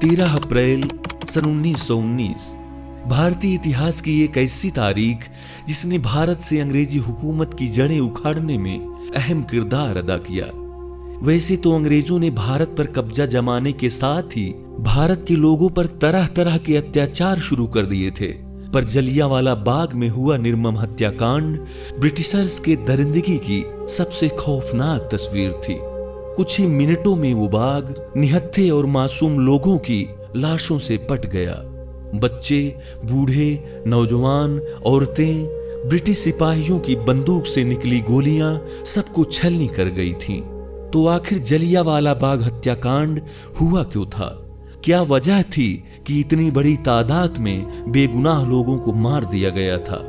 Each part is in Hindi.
13 अप्रैल सन 1919 भारतीय इतिहास की एक ऐसी तारीख जिसने भारत से अंग्रेजी हुकूमत की जड़ें उखाड़ने में अहम किरदार अदा किया। वैसे तो अंग्रेजों ने भारत पर कब्जा जमाने के साथ ही भारत के लोगों पर तरह तरह के अत्याचार शुरू कर दिए थे, पर जलियांवाला बाग में हुआ निर्मम हत्याकांड ब्रिटिशर्स के दरिंदगी की सबसे खौफनाक तस्वीर थी। कुछ ही मिनटों में वो बाग निहत्थे और मासूम लोगों की लाशों से पट गया। बच्चे, बूढ़े, नौजवान, औरतें, ब्रिटिश सिपाहियों की बंदूक से निकली गोलियां सबको छलनी कर गई थीं। तो आखिर जलियांवाला बाग हत्याकांड हुआ क्यों था? क्या वजह थी कि इतनी बड़ी तादाद में बेगुनाह लोगों को मार दिया गया था?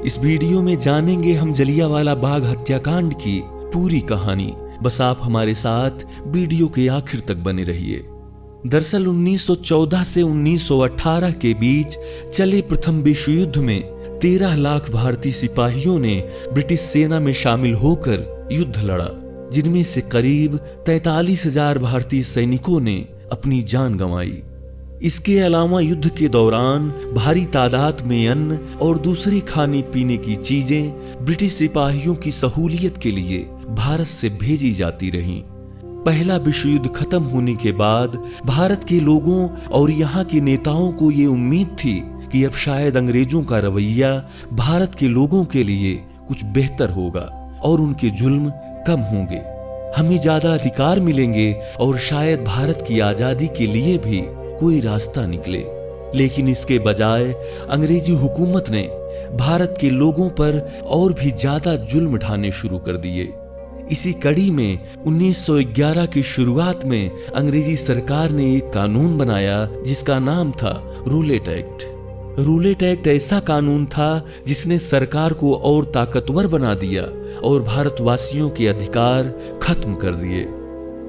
इस वीडियो में जानेंगे हम जलियांवाला बाग हत्याकांड की पूरी कहानी। बस आप हमारे साथ वीडियो के आखिर तक बने रहिए। दरअसल 1914 से 1918 के बीच चले प्रथम विश्व युद्ध में 13 लाख भारतीय सिपाहियों ने ब्रिटिश सेना में शामिल होकर युद्ध लड़ा, जिनमें से करीब 43,000 भारतीय सैनिकों ने अपनी जान गंवाई। इसके अलावा युद्ध के दौरान भारी तादाद में अन्न और दूसरी खाने पीने की चीजें ब्रिटिश सिपाहियों की सहूलियत के लिए भारत से भेजी जाती रहीं। पहला विश्व युद्ध खत्म होने के बाद भारत के लोगों और यहाँ के नेताओं को ये उम्मीद थी कि अब शायद अंग्रेजों का रवैया भारत के लोगों के लिए कुछ बेहतर होगा और उनके जुल्म कम होंगे, हमें ज्यादा अधिकार मिलेंगे और शायद भारत की आजादी के लिए भी कोई रास्ता निकले। लेकिन इसके बजाय अंग्रेजी हुकूमत ने भारत के लोगों पर और भी ज्यादा जुल्म ढाने शुरू कर दिए। इसी कड़ी में 1911 की शुरुआत में अंग्रेजी सरकार ने एक कानून बनाया जिसका नाम था रूलेट एक्ट। रूलेट एक्ट ऐसा कानून था जिसने सरकार को और ताकतवर बना दिया और भारतवासियों के अधिकार खत्म कर दिए।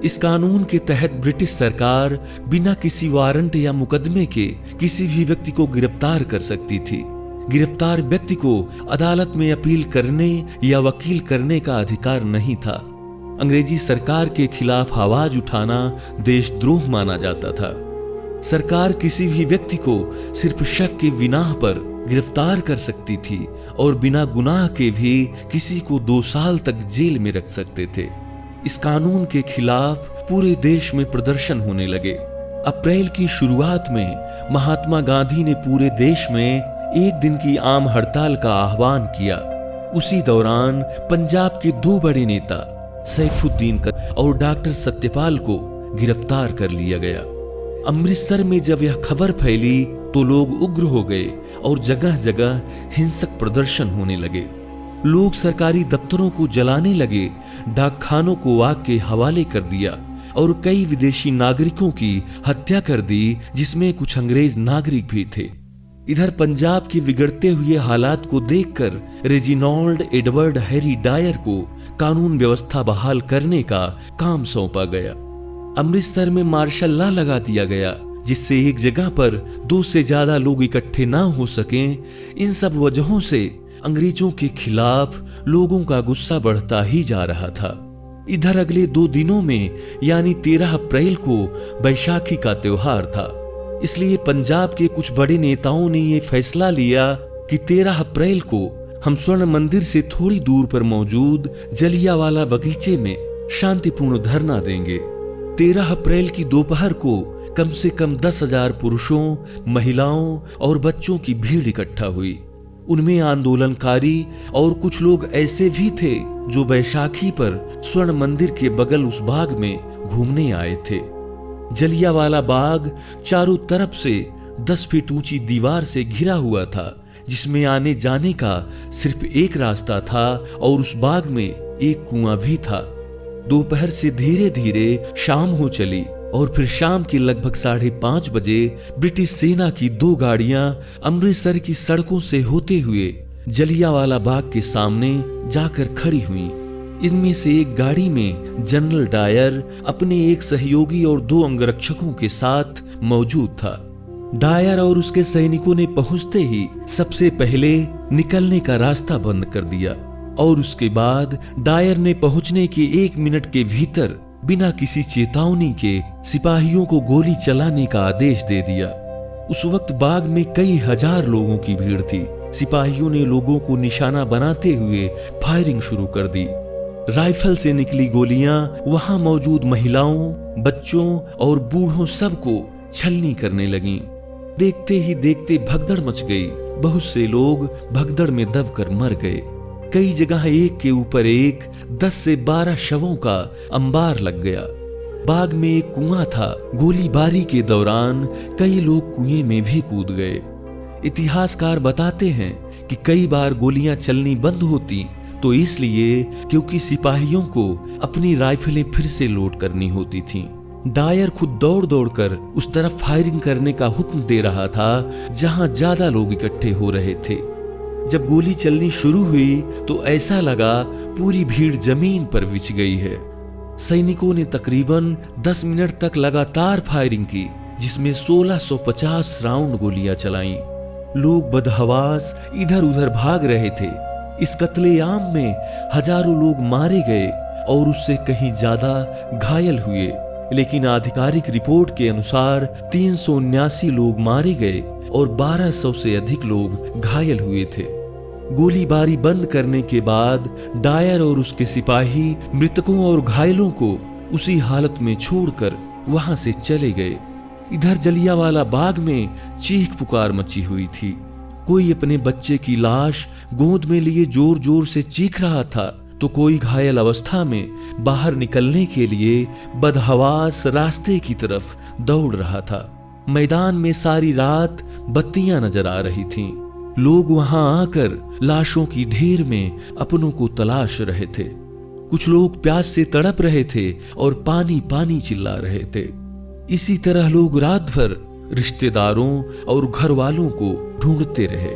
इस कानून के तहत ब्रिटिश सरकार बिना किसी वारंट या मुकदमे के किसी भी व्यक्ति को गिरफ्तार कर सकती थी। गिरफ्तार व्यक्ति को अदालत में अपील करने या वकील करने का अधिकार नहीं था। अंग्रेजी सरकार के खिलाफ आवाज उठाना देशद्रोह माना जाता था। सरकार किसी भी व्यक्ति को सिर्फ शक के बिनाह पर गिरफ्तार कर सकती थी और बिना गुनाह के भी किसी को 2 साल तक जेल में रख सकते थे। इस कानून के खिलाफ पूरे देश में प्रदर्शन होने लगे। अप्रैल की शुरुआत में महात्मा गांधी ने पूरे देश में एक दिन की आम हड़ताल का आह्वान किया। उसी दौरान पंजाब के 2 बड़े नेता सैफुद्दीन और डॉक्टर सत्यपाल को गिरफ्तार कर लिया गया। अमृतसर में जब यह खबर फैली तो लोग उग्र हो गए और जगह जगह हिंसक प्रदर्शन होने लगे। लोग सरकारी दफ्तरों को जलाने लगे, डाकखानों को आग के हवाले कर दिया और कई विदेशी नागरिकों की हत्या कर दी, जिसमें कुछ अंग्रेज नागरिक भी थे। इधर पंजाब के बिगड़ते हुए हालात को देखकर रेजिनाल्ड एडवर्ड हैरी डायर को कानून व्यवस्था बहाल करने का काम सौंपा गया। अमृतसर में मार्शल लॉ लगा दिया गया, जिससे एक जगह पर 2 से ज्यादा लोग इकट्ठे ना हो सकें। इन सब वजहों से अंग्रेजों के खिलाफ लोगों का गुस्सा बढ़ता ही जा रहा था। इधर अगले 2 दिनों में यानी 13 अप्रैल को बैसाखी का त्योहार था। इसलिए पंजाब के कुछ बड़े नेताओं ने यह फैसला लिया कि 13 अप्रैल को हम स्वर्ण मंदिर से थोड़ी दूर पर मौजूद जलियांवाला बगीचे में शांतिपूर्ण धरना देंगे। 13 अप्रैल की दोपहर को कम से कम 10,000 पुरुषों, महिलाओं और बच्चों की भीड़ इकट्ठा हुई। उनमें आंदोलनकारी और कुछ लोग ऐसे भी थे जो बैसाखी पर स्वर्ण मंदिर के बगल उस बाग में घूमने आए थे। जलियांवाला बाग चारों तरफ से 10 फीट ऊंची दीवार से घिरा हुआ था, जिसमें आने जाने का सिर्फ एक रास्ता था और उस बाग में एक कुआं भी था। दोपहर से धीरे धीरे शाम हो चली और फिर शाम के लगभग 5:30 बजे ब्रिटिश सेना की 2 गाड़ियां अमृतसर की सड़कों से होते हुए जलियांवाला बाग के सामने जाकर खड़ी हुईं। इनमें से एक गाड़ी में जनरल डायर अपने एक सहयोगी और 2 अंगरक्षकों के साथ मौजूद था। डायर और उसके सैनिकों ने पहुंचते ही सबसे पहले निकलने का रास्ता बंद कर दिया और उसके बाद डायर ने पहुंचने के 1 मिनट के भीतर बिना किसी चेतावनी के सिपाहियों को गोली चलाने का आदेश दे दिया। उस वक्त बाग में कई हजार लोगों की भीड़ थी। सिपाहियों ने लोगों को निशाना बनाते हुए फायरिंग शुरू कर दी। राइफल से निकली गोलियां वहां मौजूद महिलाओं, बच्चों और बूढ़ों सबको छलनी करने लगीं। देखते ही देखते भगदड़ मच गई। बहुत से लोग भगदड़ में दबकर मर गए। कई जगह एक के ऊपर एक 10 से 12 शवों का अंबार लग गया। बाग में एक कुआं था। गोलीबारी के दौरान कई लोग कुएं में भी कूद गए। इतिहासकार बताते हैं कि कई बार गोलियां चलनी बंद होती तो इसलिए क्योंकि सिपाहियों को अपनी राइफलें फिर से लोड करनी होती थीं। डायर खुद दौड़ दौड़कर उस तरफ फायरिंग करने का हुक्म दे रहा था जहां ज्यादा लोग इकट्ठे हो रहे थे। जब गोली चलनी शुरू हुई तो ऐसा लगा पूरी भीड़ जमीन पर बिछ गई है। सैनिकों ने तकरीबन 10 मिनट तक लगातार फायरिंग की, जिसमें 1650 राउंड गोलियां चलाईं। लोग बदहवास इधर उधर भाग रहे थे। इस कत्लेआम में हजारों लोग मारे गए और उससे कहीं ज्यादा घायल हुए। लेकिन आधिकारिक रिपोर्ट के अनुसार 379 लोग मारे गए और 1200 से अधिक लोग घायल हुए थे। गोलीबारी बंद करने के बाद डायर और उसके सिपाही मृतकों और घायलों को उसी हालत में छोड़कर वहां से चले गए। इधर जलियांवाला बाग में चीख पुकार मची हुई थी। कोई अपने बच्चे की लाश गोद में लिए जोर जोर से चीख रहा था तो कोई घायल अवस्था में बाहर निकलने के लिए बदहवास रास्ते की तरफ दौड़ रहा था। मैदान में सारी रात बत्तियां नजर आ रही थीं। लोग वहां आकर लाशों की ढेर में अपनों को तलाश रहे थे। कुछ लोग प्यास से तड़प रहे थे और पानी पानी चिल्ला रहे थे। इसी तरह लोग रात भर रिश्तेदारों और घर वालों को ढूंढते रहे।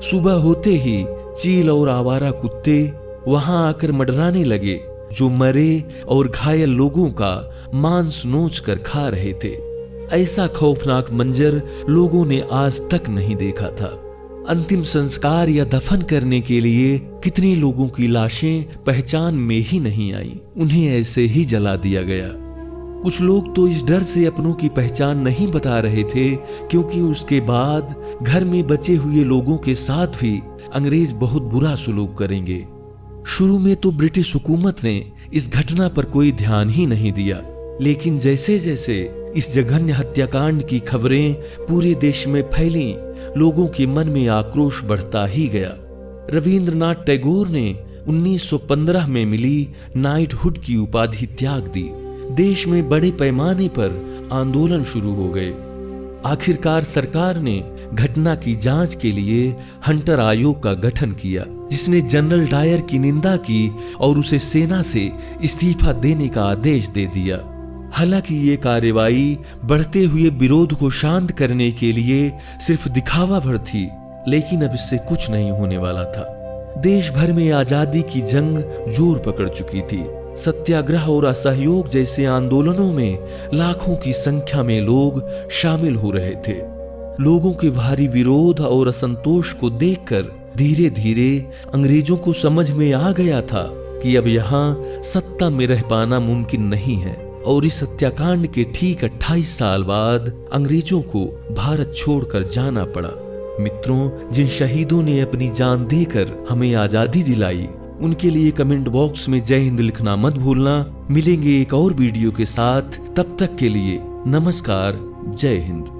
सुबह होते ही चील और आवारा कुत्ते वहां आकर मंडराने लगे, जो मरे और घायल लोगों का मांस नोच कर खा रहे थे। ऐसा खौफनाक मंजर लोगों ने आज तक नहीं देखा था। अंतिम संस्कार या दफन करने के लिए कितने लोगों की लाशें पहचान में ही नहीं आई, उन्हें ऐसे ही जला दिया गया। कुछ लोग तो इस डर से अपनों की पहचान नहीं बता रहे थे क्योंकि उसके बाद घर में बचे हुए लोगों के साथ भी अंग्रेज बहुत बुरा सुलूक करेंगे। शुरू में तो ब्रिटिश हुकूमत ने इस घटना पर कोई ध्यान ही नहीं दिया, लेकिन जैसे जैसे इस जघन्य हत्याकांड की खबरें पूरे देश में फैली, लोगों के मन में आक्रोश बढ़ता ही गया। रविंद्रनाथ टैगोर ने 1915 में मिली नाइटहुड की उपाधि त्याग दी। देश में बड़े पैमाने पर आंदोलन शुरू हो गए। आखिरकार सरकार ने घटना की जांच के लिए हंटर आयोग का गठन किया, जिसने जनरल डायर की निंदा की और उसे सेना से इस्तीफा देने का आदेश दे दिया। हालांकि ये कार्रवाई बढ़ते हुए विरोध को शांत करने के लिए सिर्फ दिखावा भर थी, लेकिन अब इससे कुछ नहीं होने वाला था। देश भर में आजादी की जंग जोर पकड़ चुकी थी। सत्याग्रह और असहयोग जैसे आंदोलनों में लाखों की संख्या में लोग शामिल हो रहे थे। लोगों के भारी विरोध और असंतोष को देखकर धीरे धीरे अंग्रेजों को समझ में आ गया था कि अब यहाँ सत्ता में रह पाना मुमकिन नहीं है, और इस हत्याकांड के ठीक 28 साल बाद अंग्रेजों को भारत छोड़कर जाना पड़ा। मित्रों, जिन शहीदों ने अपनी जान देकर हमें आजादी दिलाई, उनके लिए कमेंट बॉक्स में जय हिंद लिखना मत भूलना। मिलेंगे एक और वीडियो के साथ, तब तक के लिए नमस्कार, जय हिंद।